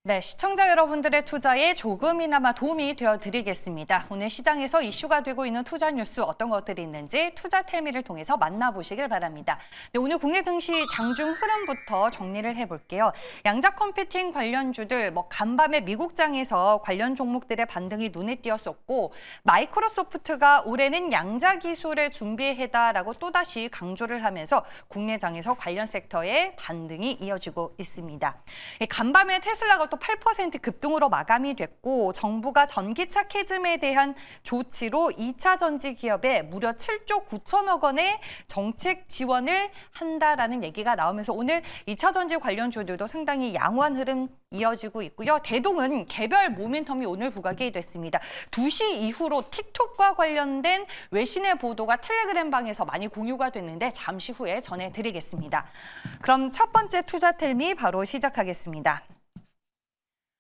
네, 시청자 여러분들의 투자에 조금이나마 도움이 되어드리겠습니다. 오늘 시장에서 이슈가 되고 있는 투자 뉴스 어떤 것들이 있는지 투자텔미를 통해서 만나보시길 바랍니다. 네, 오늘 국내 증시 장중 흐름부터 정리를 해볼게요. 양자 컴퓨팅 관련주들, 간밤에 미국장에서 관련 종목들의 반등이 눈에 띄었었고 마이크로소프트가 올해는 양자 기술을 준비해다라고 또다시 강조를 하면서 국내장에서 관련 섹터의 반등이 이어지고 있습니다. 간밤에 테슬라가 또 8% 급등으로 마감이 됐고 정부가 전기차 캐즘에 대한 조치로 2차 전지 기업에 무려 7조 9천억 원의 정책 지원을 한다라는 얘기가 나오면서 오늘 2차 전지 관련주들도 상당히 양호한 흐름 이어지고 있고요. 대동은 개별 모멘텀이 오늘 부각이 됐습니다. 2시 이후로 틱톡과 관련된 외신의 보도가 텔레그램 방에서 많이 공유가 됐는데 잠시 후에 전해드리겠습니다. 그럼 첫 번째 투자텔미 바로 시작하겠습니다.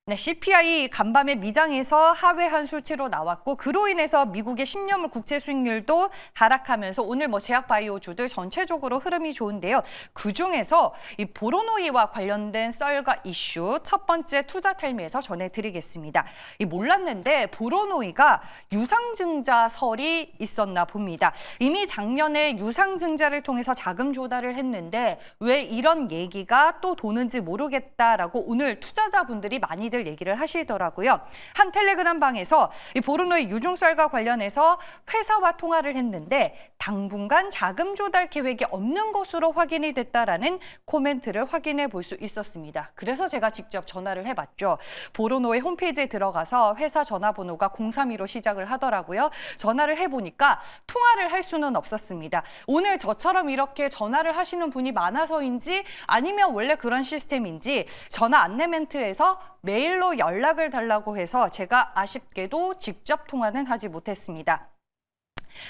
네, CPI 간밤에 미장에서 하회한 수치로 나왔고 그로 인해서 미국의 10년물 국채 수익률도 하락하면서 오늘 제약바이오주들 전체적으로 흐름이 좋은데요. 그중에서 이 보로노이와 관련된 썰과 이슈 첫 번째 투자텔미에서 전해드리겠습니다. 몰랐는데 보로노이가 유상증자설이 있었나 봅니다. 이미 작년에 유상증자를 통해서 자금 조달을 했는데 왜 이런 얘기가 또 도는지 모르겠다라고 오늘 투자자분들이 많이들 얘기를 하시더라고요. 한 텔레그램 방에서 이 보르노이 유증설과 관련해서 회사와 통화를 했는데 당분간 자금 조달 계획이 없는 것으로 확인이 됐다라는 코멘트를 확인해 볼 수 있었습니다. 그래서 제가 직접 전화를 해봤죠. 보르노이 홈페이지에 들어가서 회사 전화번호가 032로 시작을 하더라고요. 전화를 해보니까 통화를 할 수는 없었습니다. 오늘 저처럼 이렇게 전화를 하시는 분이 많아서인지 아니면 원래 그런 시스템인지 전화 안내 멘트에서 메일로 연락을 달라고 해서 제가 아쉽게도 직접 통화는 하지 못했습니다.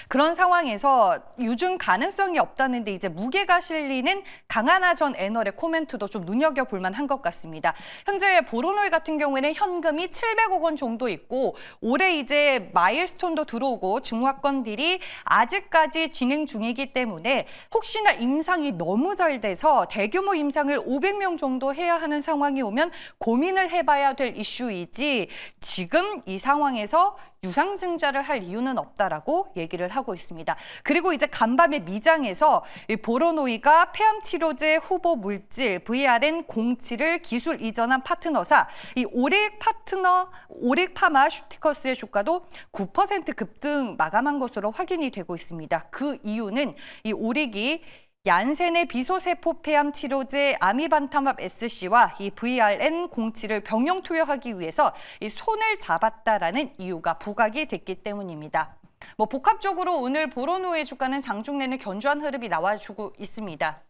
그런 상황에서 유증 가능성이 없다는데 이제 무게가 실리는 강하나 전 애널의 코멘트도 좀 눈여겨볼 만한 것 같습니다. 현재 보로노이 같은 경우에는 현금이 700억 원 정도 있고 올해 이제 마일스톤도 들어오고 중화권 딜이 아직까지 진행 중이기 때문에 혹시나 임상이 너무 잘 돼서 대규모 임상을 500명 정도 해야 하는 상황이 오면 고민을 해봐야 될 이슈이지 지금 이 상황에서 유상증자를 할 이유는 없다라고 얘기를 하고 있습니다. 그리고 이제 간밤에 미장에서 보로노이가 폐암치료제 후보 물질 VRN07을 기술 이전한 파트너사 이 오릭파마슈티커스의 주가도 9% 급등 마감한 것으로 확인이 되고 있습니다. 그 이유는 이 오릭이 얀센의 비소세포 폐암 치료제 아미반타맙 SC와 이 VRN07을 병용 투여하기 위해서 이 손을 잡았다라는 이유가 부각이 됐기 때문입니다. 복합적으로 오늘 보로노의 주가는 장중 내내 견조한 흐름이 나와주고 있습니다.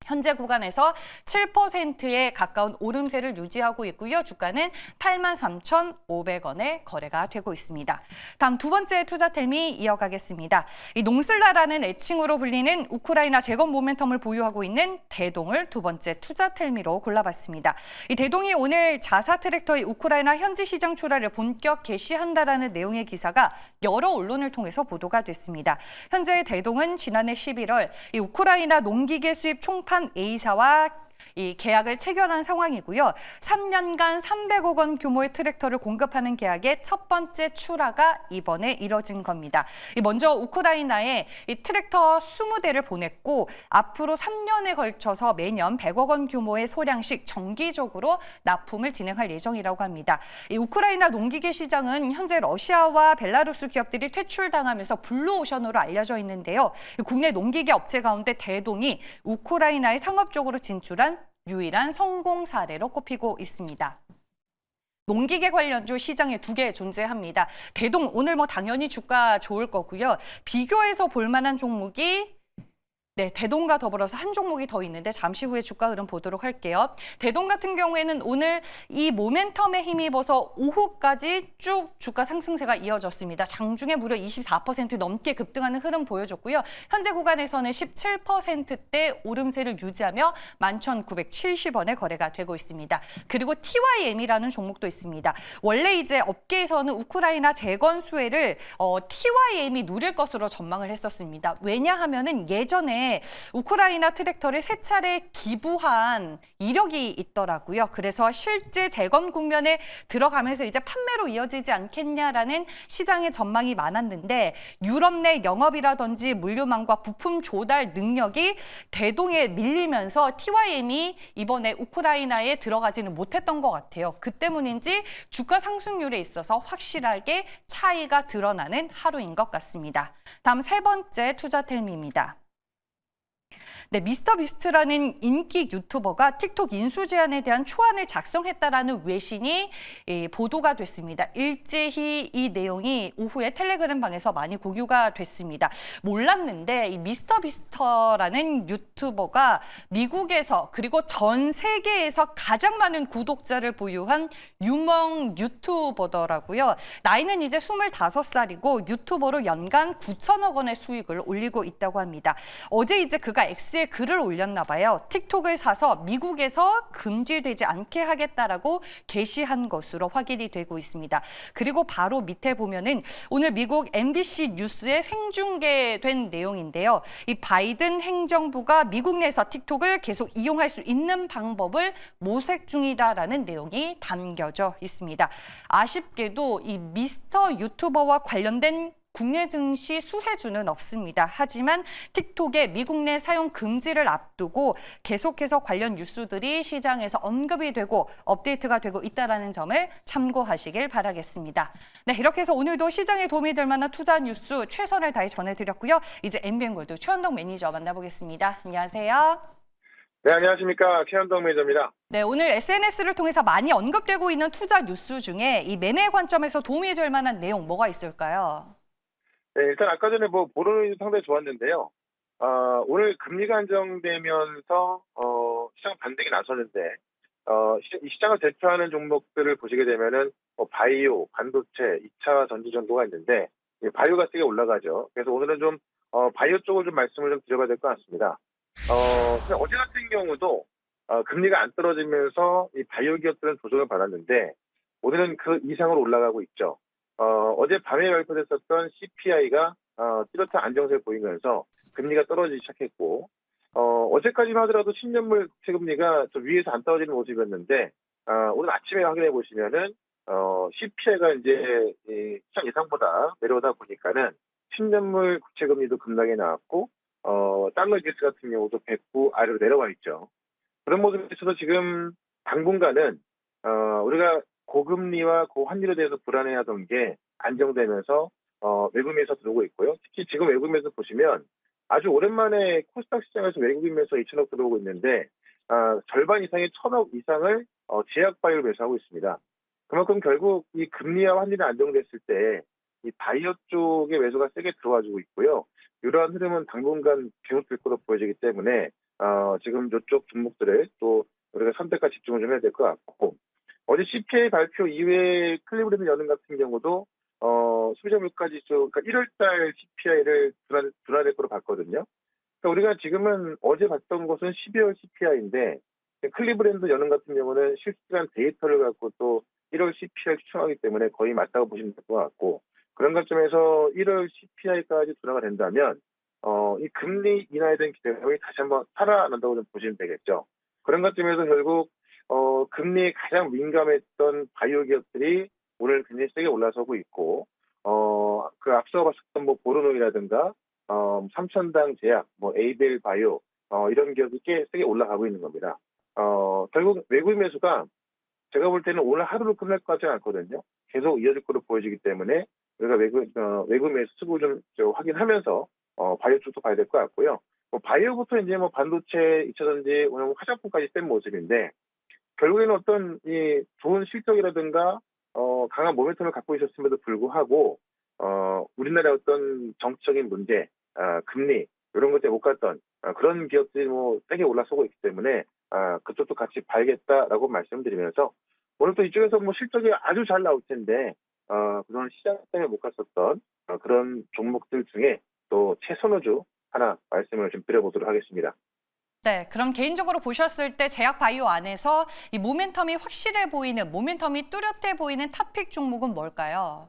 현재 구간에서 7%에 가까운 오름세를 유지하고 있고요. 주가는 83,500원에 거래가 되고 있습니다. 다음 두 번째 투자텔미 이어가겠습니다. 이 농슬라라는 애칭으로 불리는 우크라이나 재건 모멘텀을 보유하고 있는 대동을 두 번째 투자텔미로 골라봤습니다. 이 대동이 오늘 자사 트랙터의 우크라이나 현지 시장 출하를 본격 개시한다라는 내용의 기사가 여러 언론을 통해서 보도가 됐습니다. 현재 대동은 지난해 11월 이 우크라이나 농기계 수입 총판 A사와 이 계약을 체결한 상황이고요. 3년간 300억 원 규모의 트랙터를 공급하는 계약의 첫 번째 출하가 이번에 이뤄진 겁니다. 먼저 우크라이나에 이 트랙터 20대를 보냈고 앞으로 3년에 걸쳐서 매년 100억 원 규모의 소량씩 정기적으로 납품을 진행할 예정이라고 합니다. 이 우크라이나 농기계 시장은 현재 러시아와 벨라루스 기업들이 퇴출당하면서 블루오션으로 알려져 있는데요. 국내 농기계 업체 가운데 대동이 우크라이나에 상업적으로 진출한 유일한 성공 사례로 꼽히고 있습니다. 농기계 관련주 시장에 두 개 존재합니다. 대동 오늘 당연히 주가 좋을 거고요. 비교해서 볼 만한 종목이 대동과 더불어서 한 종목이 더 있는데 잠시 후에 주가 흐름 보도록 할게요. 대동 같은 경우에는 오늘 이 모멘텀에 힘입어서 오후까지 쭉 주가 상승세가 이어졌습니다. 장중에 무려 24% 넘게 급등하는 흐름 보여줬고요. 현재 구간에서는 17%대 오름세를 유지하며 11,970원에 거래가 되고 있습니다. 그리고 TYM이라는 종목도 있습니다. 원래 이제 업계에서는 우크라이나 재건 수혜를 TYM이 누릴 것으로 전망을 했었습니다. 왜냐하면은 예전에 전에 우크라이나 트랙터를 세 차례 기부한 이력이 있더라고요. 그래서 실제 재건 국면에 들어가면서 이제 판매로 이어지지 않겠냐라는 시장의 전망이 많았는데 유럽 내 영업이라든지 물류망과 부품 조달 능력이 대동에 밀리면서 TYM이 이번에 우크라이나에 들어가지는 못했던 것 같아요. 그 때문인지 주가 상승률에 있어서 확실하게 차이가 드러나는 하루인 것 같습니다. 다음 세 번째 투자텔미입니다. 네, 미스터비스트라는 인기 유튜버가 틱톡 인수 제한에 대한 초안을 작성했다라는 외신이 보도가 됐습니다. 일제히 이 내용이 오후에 텔레그램 방에서 많이 공유가 됐습니다. 몰랐는데 이 미스터비스터라는 유튜버가 미국에서 그리고 전 세계에서 가장 많은 구독자를 보유한 유명 유튜버더라고요. 나이는 이제 25살이고 유튜버로 연간 9천억 원의 수익을 올리고 있다고 합니다. 어제 이제 그가 X에 글을 올렸나 봐요. 틱톡을 사서 미국에서 금지되지 않게 하겠다라고 게시한 것으로 확인이 되고 있습니다. 그리고 바로 밑에 보면은 오늘 미국 MBC 뉴스에 생중계된 내용인데요. 이 바이든 행정부가 미국 내에서 틱톡을 계속 이용할 수 있는 방법을 모색 중이다라는 내용이 담겨져 있습니다. 아쉽게도 이 미스터 유튜버와 관련된 국내 증시 수혜주는 없습니다. 하지만 틱톡의 미국 내 사용 금지를 앞두고 계속해서 관련 뉴스들이 시장에서 언급이 되고 업데이트가 되고 있다는 점을 참고하시길 바라겠습니다. 네, 이렇게 해서 오늘도 시장에 도움이 될 만한 투자 뉴스 최선을 다해 전해드렸고요. 이제 MBN골드 최현동 매니저 만나보겠습니다. 안녕하세요. 네, 안녕하십니까. 최현동 매니저입니다. 네, 오늘 SNS를 통해서 많이 언급되고 있는 투자 뉴스 중에 이 매매 관점에서 도움이 될 만한 내용 뭐가 있을까요? 네, 일단 아까 전에 보도는 상당히 좋았는데요. 오늘 금리가 안정되면서 시장 반등이 나섰는데 이 시장을 대표하는 종목들을 보시게 되면은 바이오, 반도체, 2차 전지 정도가 있는데 바이오가 세게 올라가죠. 그래서 오늘은 좀 바이오 쪽을 좀 말씀을 좀 드려봐야 될 것 같습니다. 어제 같은 경우도 금리가 안 떨어지면서 이 바이오 기업들은 조정을 받았는데 오늘은 그 이상으로 올라가고 있죠. 어제 밤에 발표됐었던 CPI가 뚜렷한 안정세를 보이면서 금리가 떨어지기 시작했고 어제까지만 하더라도 10년물 국채 금리가 좀 위에서 안 떨어지는 모습이었는데 오늘 아침에 확인해 보시면은 CPI가 이제 시장 예상보다 내려오다 보니까는 10년물 국채 금리도 급락이 나왔고 달러 기스 같은 경우도 109 아래로 내려와 있죠. 그런 모습에서도 지금 당분간은 우리가 고금리와 고환율에 대해서 불안해하던 게 안정되면서 외국인에서 들어오고 있고요. 특히 지금 외국인에서 보시면 아주 오랜만에 코스닥 시장에서 외국인에서 2천억 들어오고 있는데 절반 이상의 1,000억 이상을 제약 바이오를 매수하고 있습니다. 그만큼 결국 이 금리와 환율이 안정됐을 때 이 바이오 쪽의 매수가 세게 들어와주고 있고요. 이러한 흐름은 당분간 계속될 거로 보여지기 때문에 지금 이쪽 종목들을 또 우리가 선택과 집중을 좀 해야 될 것 같고 어제 CPI 발표 이외에 클리브랜드 연은 같은 경우도 소비자 물가지 쪽, 그러니까 1월달 CPI를 둔화될 거로 봤거든요. 그러니까 우리가 지금은 어제 봤던 것은 12월 CPI인데 클리브랜드 연은 같은 경우는 실시간 데이터를 갖고 또 1월 CPI를 추정하기 때문에 거의 맞다고 보시면 될 것 같고 그런 관점에서 1월 CPI까지 둔화가 된다면 이 금리 인하에 대한 기대감이 다시 한번 살아난다고 좀 보시면 되겠죠. 그런 관점에서 결국 금리에 가장 민감했던 바이오 기업들이 오늘 굉장히 세게 올라서고 있고, 그 앞서 봤었던 보르노이라든가, 삼천당 제약, 에이벨 바이오, 이런 기업이 꽤 세게 올라가고 있는 겁니다. 결국 외국인 매수가 제가 볼 때는 오늘 하루로 끝날 것 같지는 않거든요. 계속 이어질 거로 보여지기 때문에 우리가 외국 매수 수급 좀 확인하면서, 바이오 쪽도 봐야 될 것 같고요. 바이오부터 이제 반도체, 2차 전지, 오늘 화장품까지 뺀 모습인데, 결국에는 어떤 이 좋은 실적이라든가 강한 모멘텀을 갖고 있었음에도 불구하고 우리나라의 어떤 정치적인 문제, 금리 이런 것에 못 갔던 그런 기업들이 세게 올라서고 있기 때문에 그쪽도 같이 봐야겠다라고 말씀드리면서 오늘 또 이쪽에서 실적이 아주 잘 나올 텐데 그런 시장 때문에 못 갔었던 그런 종목들 중에 또 최선호주 하나 말씀을 좀 드려보도록 하겠습니다. 네, 그럼 개인적으로 보셨을 때 제약 바이오 안에서 이 모멘텀이 확실해 보이는, 모멘텀이 뚜렷해 보이는 탑픽 종목은 뭘까요?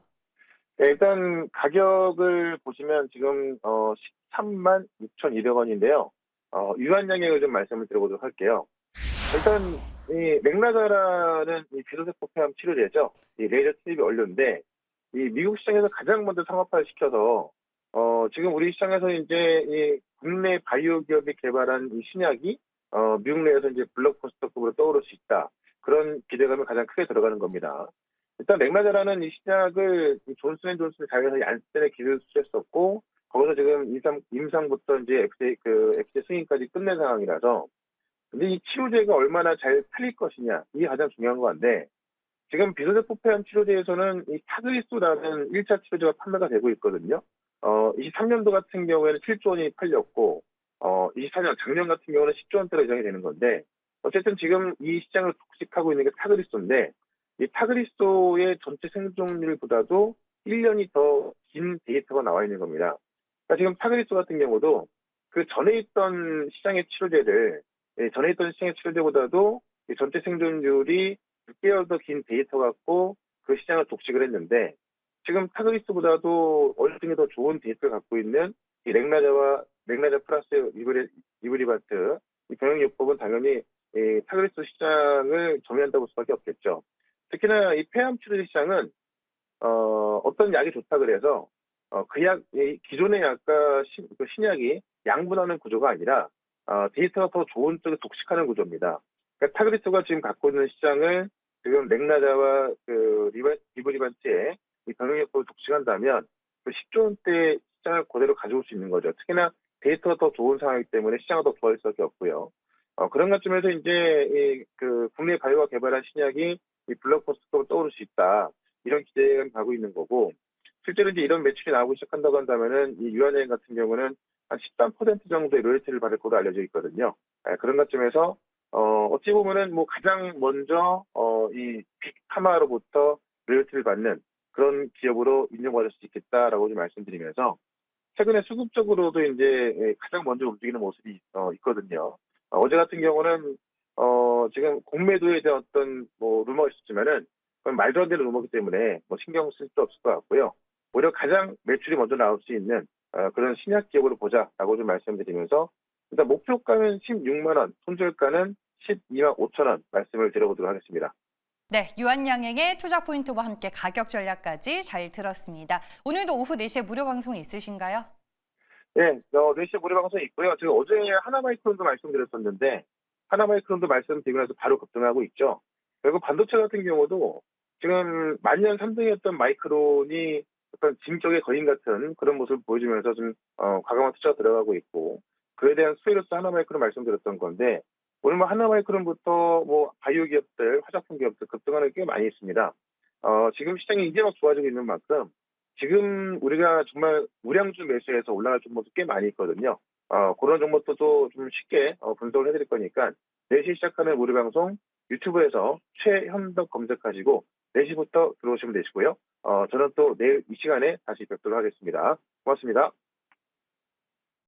네, 일단 가격을 보시면 지금 36,200원인데요. 유한양액을 좀 말씀을 드려보도록 할게요. 일단 이 맥나자라는 이 비소세포 폐암 치료제죠. 이 레이저 투입이 원료인데 이 미국 시장에서 가장 먼저 상업화를 시켜서 지금 우리 시장에서 이제 이 국내 바이오 기업이 개발한 이 신약이 미국 내에서 이제 블록버스터급으로 떠오를 수 있다. 그런 기대감이 가장 크게 들어가는 겁니다. 일단 맥나자라는 이 신약을 이 존슨앤존슨이 자기가 얀센에 기술 수출했었고 거기서 지금 임상부터 이제 FDA 승인까지 끝낸 상황이라서 근데 이 치료제가 얼마나 잘 팔릴 것이냐 이게 가장 중요한 것 같은데 지금 비소세포 폐암 치료제에서는 이 타그리스라는 1차 치료제가 판매가 되고 있거든요. 23년도 같은 경우에는 7조 원이 팔렸고 24년 작년 같은 경우는 10조 원대로 예상이 되는 건데 어쨌든 지금 이 시장을 독식하고 있는 게 타그리소인데 이 타그리소의 전체 생존율보다도 1년이 더 긴 데이터가 나와 있는 겁니다. 그러니까 지금 타그리소 같은 경우도 그 전에 있던 시장의 치료제를 전에 있던 시장의 치료제보다도 이 전체 생존율이 6개월 더 긴 데이터 갖고 그 시장을 독식을 했는데 지금 타그리스보다도 월등히 더 좋은 데이터를 갖고 있는 이 맥나자 플러스 리브리반트 이 병역요법은 당연히 이 타그리스 시장을 점유한다고 볼 수밖에 없겠죠. 특히나 이 폐암 치료제 시장은 어떤 약이 좋다 그래서 기존의 약과 그 신약이 양분하는 구조가 아니라 데이터가 더 좋은 쪽에 독식하는 구조입니다. 그러니까 타그리스가 지금 갖고 있는 시장을 지금 맥나자와 그 리브리반트의 이 병역요법을 독식한다면 그 10조 원대 시장을 그대로 가져올 수 있는 거죠. 특히나 데이터가 더 좋은 상황이기 때문에 시장은 더 좋아질 수밖에 없고요. 그런 관점에서 이제 그 국내 바이오가 개발한 신약이 이 블록버스터로 떠오를 수 있다. 이런 기대감이 가고 있는 거고 실제로 이제 이런 매출이 나오기 시작한다고 한다면은 이 유한여행 같은 경우는 한 13% 정도의 로열티를 받을 것으로 알려져 있거든요. 그런 관점에서 어찌 보면은 뭐 가장 먼저 이 빅파마로부터 로열티를 받는 그런 기업으로 인정받을 수 있겠다라고 좀 말씀드리면서 최근에 수급적으로도 이제 가장 먼저 움직이는 모습이 있거든요. 어제 같은 경우는 지금 공매도에 대한 어떤 뭐 루머가 있었지만은 그건 말도 안 되는 루머기 때문에 뭐 신경 쓸 수 없을 것 같고요. 오히려 가장 매출이 먼저 나올 수 있는 그런 신약 기업으로 보자라고 좀 말씀드리면서 일단 목표가는 16만 원, 손절가는 12만 5천 원 말씀을 드려보도록 하겠습니다. 네, 유한양행의 투자 포인트와 함께 가격 전략까지 잘 들었습니다. 오늘도 오후 4시에 무료 방송 있으신가요? 네, 4시에 무료 방송이 있고요. 제가 어제 하나마이크론도 말씀드렸었는데 하나마이크론도 말씀드리고 나서 바로 급등하고 있죠. 그리고 반도체 같은 경우도 지금 만년 3등이었던 마이크론이 어떤 짐격에 걸린 같은 그런 모습을 보여주면서 좀 과감한 투자가 들어가고 있고 그에 대한 수혜로서 하나마이크론 말씀드렸던 건데 오늘 뭐 하나마이크론부터 뭐 바이오 기업들, 화장품 기업들 급등하는 게 많이 있습니다. 지금 시장이 이제 막 좋아지고 있는 만큼 지금 우리가 정말 우량주 매수해서 올라갈 종목도 꽤 많이 있거든요. 그런 종목도 좀 쉽게 분석을 해드릴 거니까 4시 시작하는 우리 방송 유튜브에서 최현덕 검색하시고 4시부터 들어오시면 되시고요. 저는 또 내일 이 시간에 다시 뵙도록 하겠습니다. 고맙습니다.